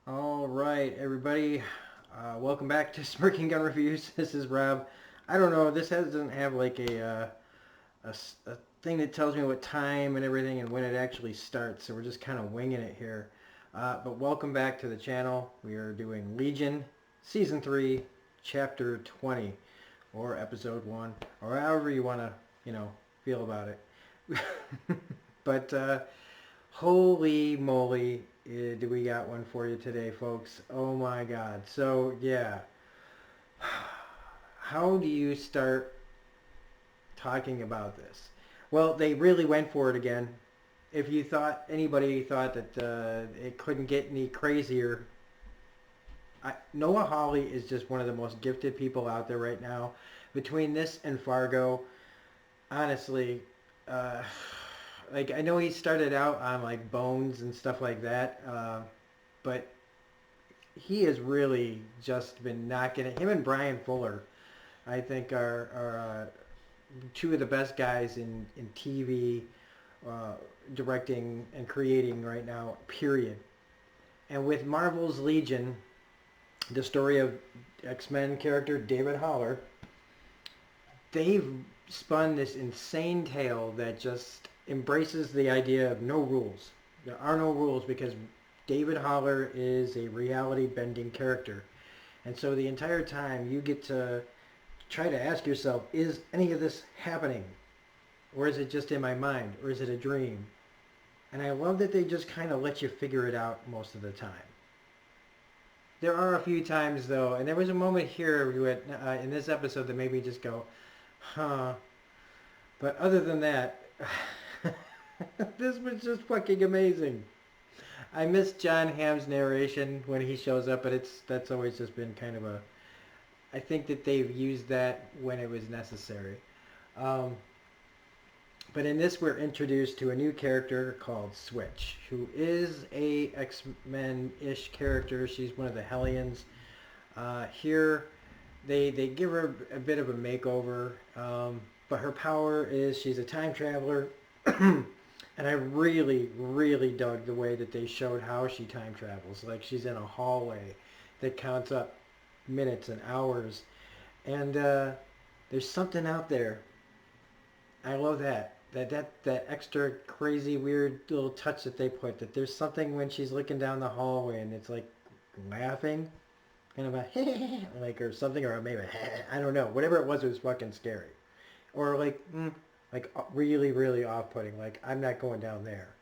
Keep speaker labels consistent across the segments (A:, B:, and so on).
A: All right, everybody. Welcome back to Smirking Gun Reviews. This is Rob. I don't know. This doesn't have like a thing that tells me what time and everything and when it actually starts. So we're just kind of winging it here. But welcome back to the channel. We are doing Legion, Season 3, Chapter 20, or Episode 1, or however you want to, feel about it. But holy moly, do we got one for you today, folks. Oh my God. So, yeah. How do you start talking about this? Well, they really went for it again. If you thought, anybody thought that it couldn't get any crazier, Noah Hawley is just one of the most gifted people out there right now. Between this and Fargo, honestly, uh, like I know he started out on like Bones and stuff like that, but he has really just been knocking it. Him and Brian Fuller, I think, are two of the best guys in TV uh, directing and creating right now, period. And with Marvel's Legion, the story of X-Men character David Haller, they've spun this insane tale that just embraces the idea of no rules. There are no rules because David Haller is a reality bending character. And so the entire time you get to try to ask yourself, is any of this happening? Or is it just in my mind? Or is it a dream? And I love that they just kind of let you figure it out most of the time. There are a few times though, and there was a moment here in this episode that made me just go, huh. But other than that, this was just fucking amazing. I miss John Hamm's narration when he shows up, but that's always just been kind of a. I think that they've used that when it was necessary. Um, but in this, we're introduced to a new character called Switch, who is a X-Men-ish character. She's one of the Hellions. Here, they give her a bit of a makeover, but her power is she's a time traveler. And I really, really dug the way that they showed how she time travels. Like she's in a hallway that counts up minutes and hours. And there's something out there. I love that. That extra crazy weird little touch that they put. That there's something when she's looking down the hallway and it's like laughing, kind of a like or something or maybe I don't know. Whatever it was fucking scary. Or like really really off-putting. Like I'm not going down there.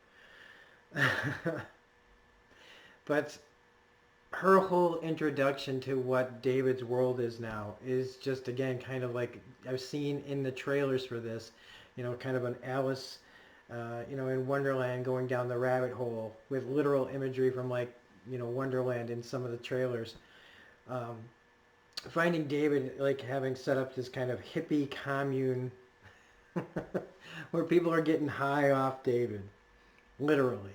A: But her whole introduction to what David's world is now is just again kind of like I've seen in the trailers for this, kind of an Alice, in Wonderland going down the rabbit hole with literal imagery from like Wonderland in some of the trailers. Um, Finding David like having set up this kind of hippie commune where people are getting high off David, literally,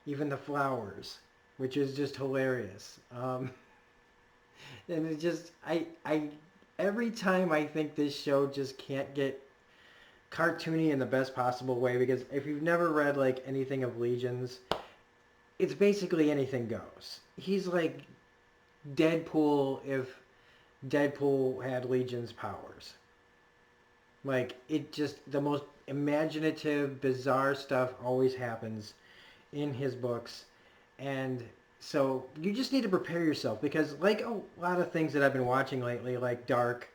A: even the flowers, which is just hilarious. And it just every time I think this show just can't get cartoony in the best possible way because if you've never read like anything of Legion's, it's basically anything goes. He's like Deadpool if Deadpool had Legion's powers. Like it just the most imaginative, bizarre stuff always happens in his books, and so you just need to prepare yourself because like a lot of things that I've been watching lately, like Dark,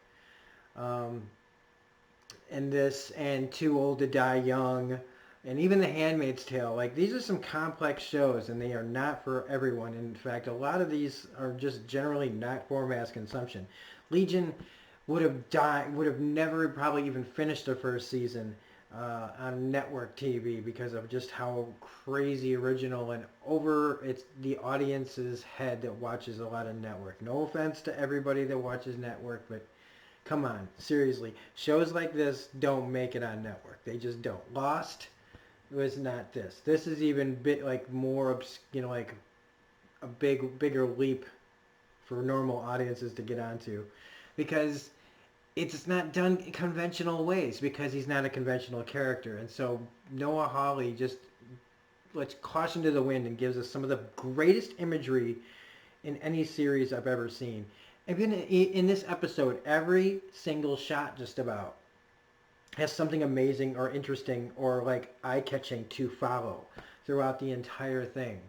A: um, and this, and Too Old to Die Young, and even The Handmaid's Tale. Like these are some complex shows, and they are not for everyone. In fact, a lot of these are just generally not for mass consumption. Legion would have never probably even finished the first season on network TV because of just how crazy original and over it's the audience's head that watches a lot of network. No offense to everybody that watches network, but come on, seriously, shows like this don't make it on network. They just don't. Lost was not this. This is even bit like more, like a bigger leap for normal audiences to get onto, because it's not done conventional ways because he's not a conventional character. And so Noah Hawley just lets caution to the wind and gives us some of the greatest imagery in any series I've ever seen. Even in this episode, every single shot just about has something amazing or interesting or like eye-catching to follow throughout the entire thing.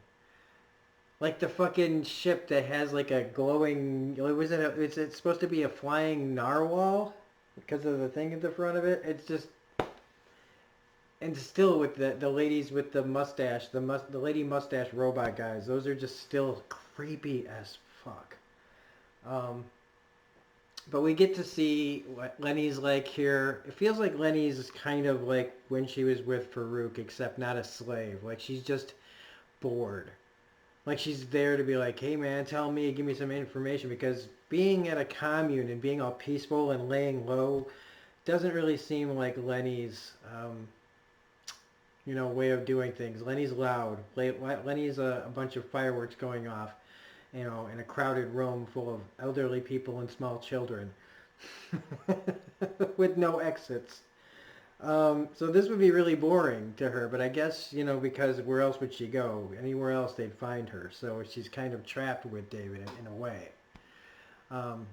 A: Like the fucking ship that has like a glowing. Was it? It's supposed to be a flying narwhal because of the thing at the front of it. It's just, and still with the ladies with the mustache, the lady mustache robot guys. Those are just still creepy as fuck. Um, but we get to see what Lenny's like here. It feels like Lenny's kind of like when she was with Farouk, except not a slave. Like she's just bored. Like she's there to be like, hey man, tell me, give me some information, because being at a commune and being all peaceful and laying low doesn't really seem like Lenny's, way of doing things. Lenny's loud. Lenny's a bunch of fireworks going off, in a crowded room full of elderly people and small children with no exits. So this would be really boring to her, but I guess, because where else would she go? Anywhere else they'd find her. So she's kind of trapped with David in a way. Um,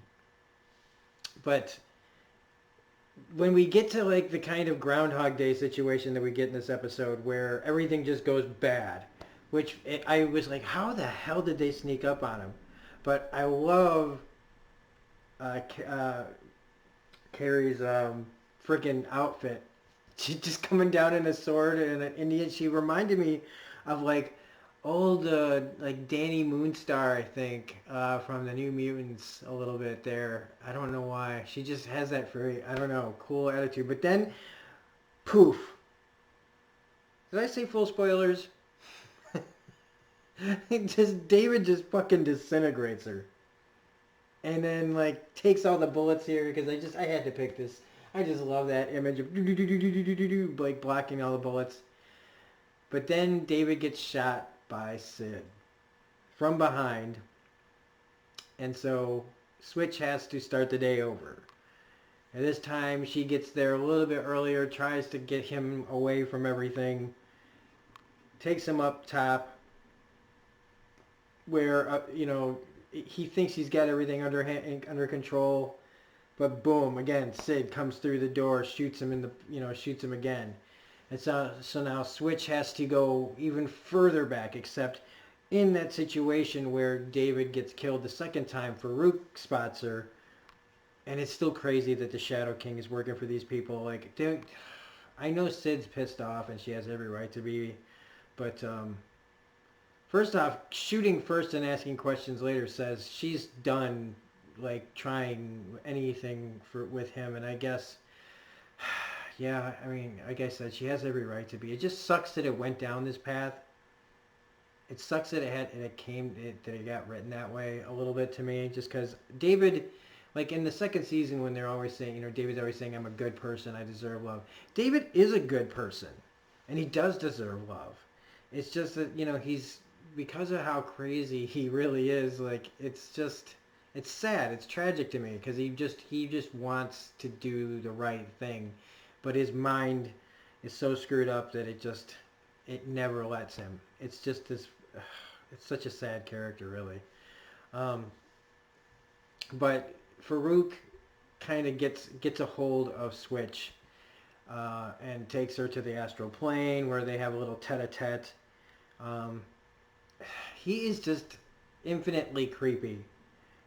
A: but when we get to like the kind of Groundhog Day situation that we get in this episode where everything just goes bad, I was like, how the hell did they sneak up on him? But I love Carrie's freaking outfit. She's just coming down in a sword and an Indian. She reminded me of like old like Danny Moonstar, I think, from the New Mutants a little bit there. I don't know why. She just has that very, I don't know, cool attitude. But then, poof. Did I say full spoilers? David just fucking disintegrates her. And then like takes all the bullets here because I had to pick this. I just love that image of like blocking all the bullets. But then David gets shot by Sid from behind. And so Switch has to start the day over. And this time she gets there a little bit earlier, tries to get him away from everything, takes him up top where, he thinks he's got everything under control. But boom, again, Sid comes through the door, shoots him shoots him again. And so now Switch has to go even further back, except in that situation where David gets killed the second time, Farouk spots her. And it's still crazy that the Shadow King is working for these people. Like, dude, I know Sid's pissed off and she has every right to be. But first off, shooting first and asking questions later says she's done like trying anything with him, and I guess, yeah, I mean, like I said, she has every right to be. It just sucks that it went down this path. It sucks that it got written that way a little bit to me, just because David, like in the second season when they're always saying, David's always saying, I'm a good person, I deserve love. David is a good person, and he does deserve love. It's just that, he's, because of how crazy he really is, like, it's sad. It's tragic to me because he just wants to do the right thing, but his mind is so screwed up that it never lets him. It's just this. It's such a sad character, really. But Farouk kind of gets a hold of Switch and takes her to the astral plane where they have a little tete-a-tete. He is just infinitely creepy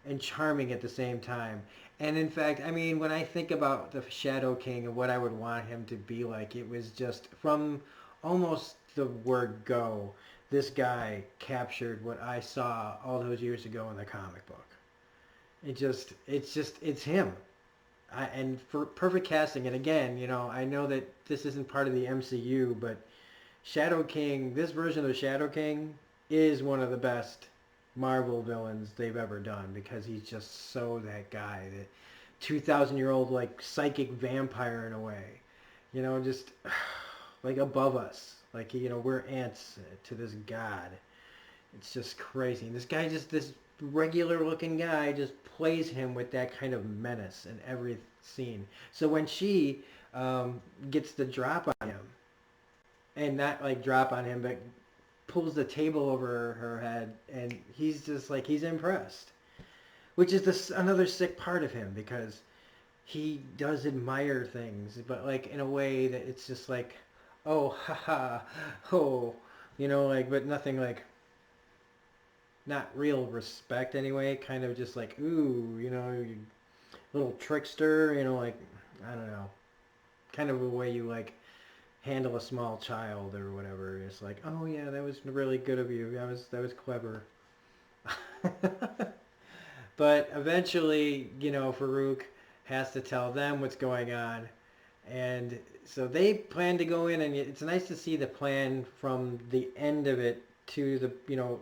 A: and charming at the same time. And in fact, I mean, when I think about the Shadow King and what I would want him to be like, it was just from almost the word go, this guy captured what I saw all those years ago in the comic book. It's him. And for perfect casting, and again, I know that this isn't part of the MCU, but Shadow King, this version of the Shadow King is one of the best Marvel villains they've ever done, because he's just so that guy, that 2,000-year-old like psychic vampire in a way, just like above us, like we're ants to this god. It's just crazy. And this regular looking guy just plays him with that kind of menace in every scene. So when she gets the drop on him, and not like drop on him, but pulls the table over her head, and he's just like, he's impressed. Which is another sick part of him, because he does admire things, but like in a way that it's just like, oh, haha, oh, like, but nothing like, not real respect anyway, kind of just like, ooh, you little trickster, like, I don't know, kind of a way you like handle a small child or whatever. It's like, oh yeah, that was really good of you. That was clever. But eventually, Farouk has to tell them what's going on. And so they plan to go in, and it's nice to see the plan from the end of it to the,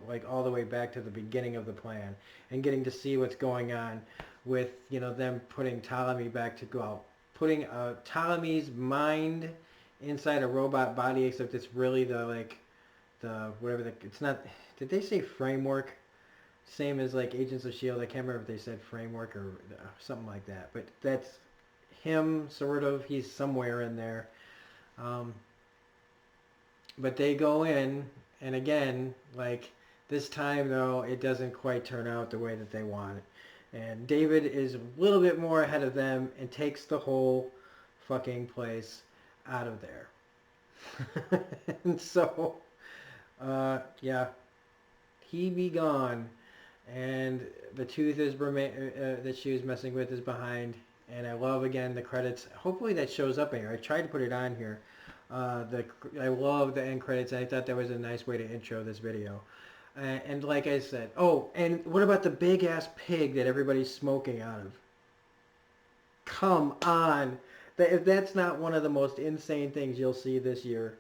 A: like all the way back to the beginning of the plan, and getting to see what's going on with, them putting Ptolemy back to go, putting Ptolemy's mind inside a robot body, except it's really whatever it's not, did they say framework? Same as like Agents of S.H.I.E.L.D. I can't remember if they said framework or something like that. But that's him, sort of. He's somewhere in there. But they go in, and again, like this time though, it doesn't quite turn out the way that they want it. And David is a little bit more ahead of them and takes the whole fucking place out of there. And so, yeah, he be gone. And the tooth is that she was messing with is behind. And I love, again, the credits. Hopefully that shows up in here. I tried to put it on here. I love the end credits. I thought that was a nice way to intro this video. And like I said, oh, and what about the big ass pig that everybody's smoking out of? Come on. If that's not one of the most insane things you'll see this year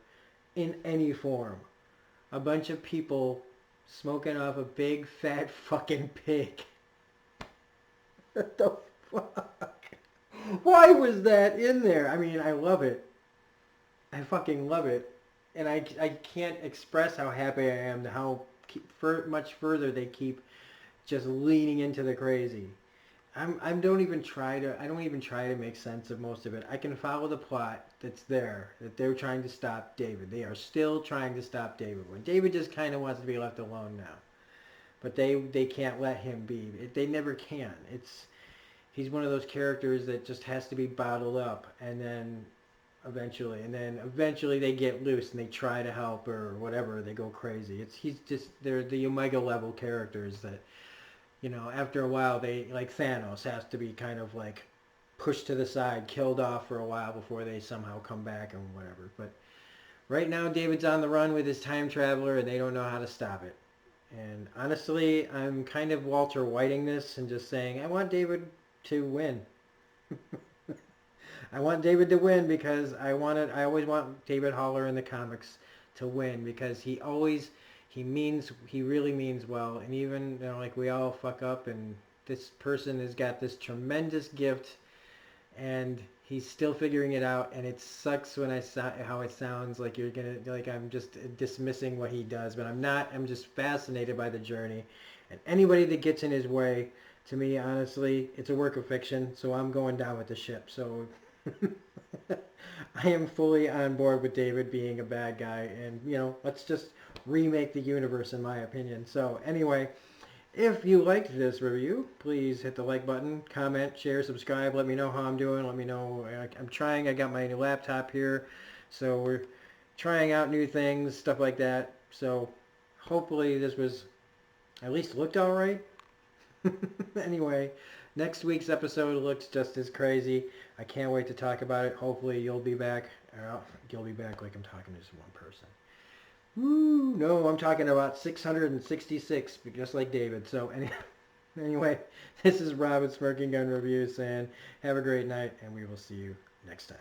A: in any form. A bunch of people smoking off a big fat fucking pig. What the fuck? Why was that in there? I mean, I love it. I fucking love it. And I can't express how happy I am to how much further they keep just leaning into the crazy. I don't even try to make sense of most of it. I can follow the plot that's there, that they're trying to stop David. They are still trying to stop David. When David just kind of wants to be left alone now. But they can't let him be. They never can. He's one of those characters that just has to be bottled up, and then eventually they get loose and they try to help or whatever. They go crazy. They're the Omega level characters that, after a while, they, like Thanos, has to be kind of like pushed to the side, killed off for a while before they somehow come back and whatever. But right now, David's on the run with his time traveler, and they don't know how to stop it. And honestly, I'm kind of Walter Whiting this and just saying, I want David to win. I want David to win because I always want David Haller in the comics to win, because he really means well. And even, like, we all fuck up, and this person has got this tremendous gift, and he's still figuring it out. And it sucks when how it sounds like I'm just dismissing what he does, but I'm not. I'm just fascinated by the journey, and anybody that gets in his way, to me, honestly, it's a work of fiction. So I'm going down with the ship. So I am fully on board with David being a bad guy, and let's just remake the universe, in my opinion. So anyway, if you liked this review, please hit the like button, comment, share, subscribe. Let me know how I'm doing. Let me know. I'm trying. I got my new laptop here, so we're trying out new things, stuff like that. So hopefully this was at least looked all right. Anyway, next week's episode looks just as crazy. I can't wait to talk about it. Hopefully you'll be back. You'll be back like I'm talking to just one person. Woo! No, I'm talking about 666, just like David. So anyway, this is Rob at Smirking Gun Reviews saying have a great night, and we will see you next time.